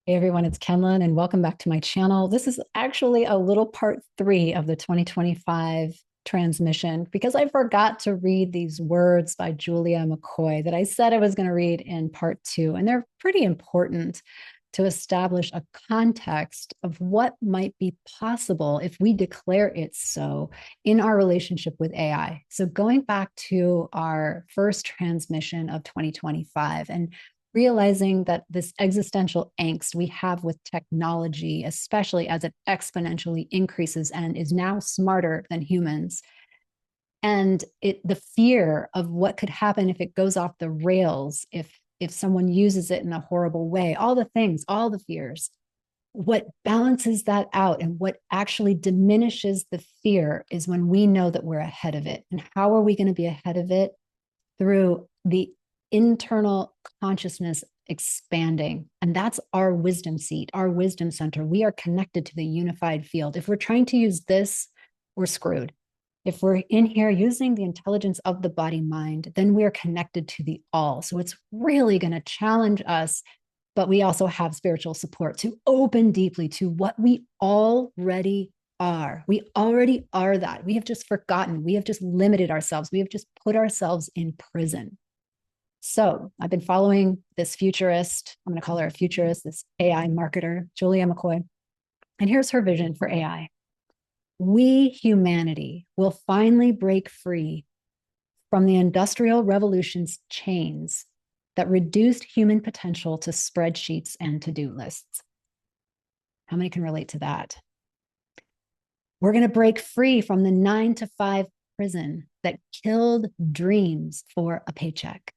Hey everyone, it's Kenlon, and welcome back to my channel. This is actually a little part 3 of the 2025 transmission because I forgot to read these words by Julia McCoy that I said I was going to read in part 2. And they're pretty important to establish a context of what might be possible if we declare it so in our relationship with AI. So going back to our first transmission of 2025 and realizing that this existential angst we have with technology, especially as it exponentially increases and is now smarter than humans, and the fear of what could happen if it goes off the rails, if someone uses it in a horrible way, all the things, all the fears. What balances that out and what actually diminishes the fear is when we know that we're ahead of it. And how are we going to be ahead of it? Through the internal consciousness expanding. And that's our wisdom seat, our wisdom center. We are connected to the unified field. If we're trying to use this, we're screwed. If we're in here using the intelligence of the body mind, then we are connected to the all. So it's really going to challenge us, but we also have spiritual support to open deeply to what we already are. We already are that. We have just forgotten. We have just limited ourselves. We have just put ourselves in prison. So I've been following this futurist, I'm going to call her a futurist, this AI marketer, Julia McCoy. And here's her vision for AI. We, humanity, will finally break free from the Industrial Revolution's chains that reduced human potential to spreadsheets and to-do lists. How many can relate to that? We're going to break free from the 9-to-5 prison that killed dreams for a paycheck.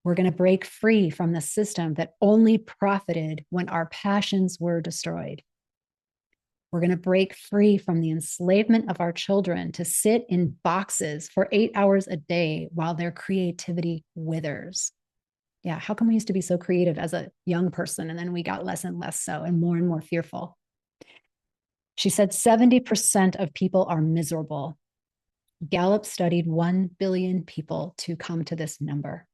We're going to break free from the system that only profited when our passions were destroyed. We're going to break free from the enslavement of our children to sit in boxes for 8 hours a day while their creativity withers. Yeah, how come we used to be so creative as a young person and then we got less and less so and more fearful? She said 70% of people are miserable. Gallup studied 1 billion people to come to this number.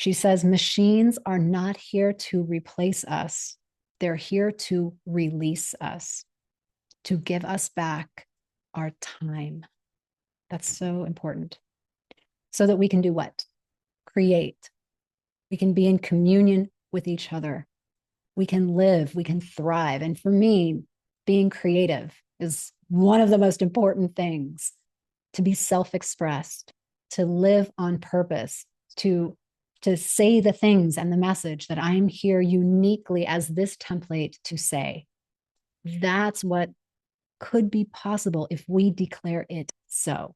She says machines are not here to replace us. They're here to release us, to give us back our time. That's so important. So that we can do what? Create. We can be in communion with each other. We can live, we can thrive. And for me, being creative is one of the most important things. To be self-expressed, to live on purpose, to say the things and the message that I'm here uniquely as this template to say. That's what could be possible if we declare it so.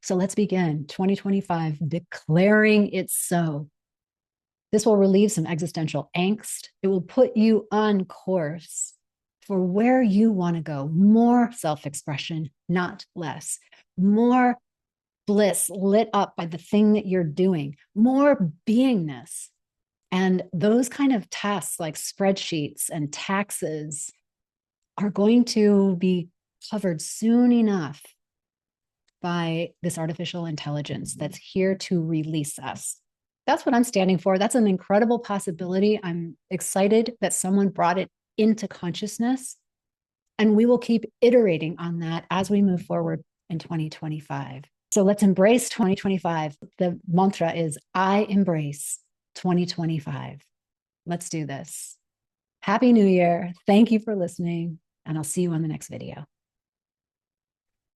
So let's begin 2025 declaring it so. This will relieve some existential angst. It will put you on course for where you want to go. More self-expression, not less. More bliss lit up by the thing that you're doing, more beingness. And those kind of tasks like spreadsheets and taxes are going to be covered soon enough by this artificial intelligence that's here to release us. That's what I'm standing for. That's an incredible possibility. I'm excited that someone brought it into consciousness, and we will keep iterating on that as we move forward in 2025. So let's embrace 2025. The mantra is, I embrace 2025. Let's do this. Happy New Year. Thank you for listening, and I'll see you on the next video.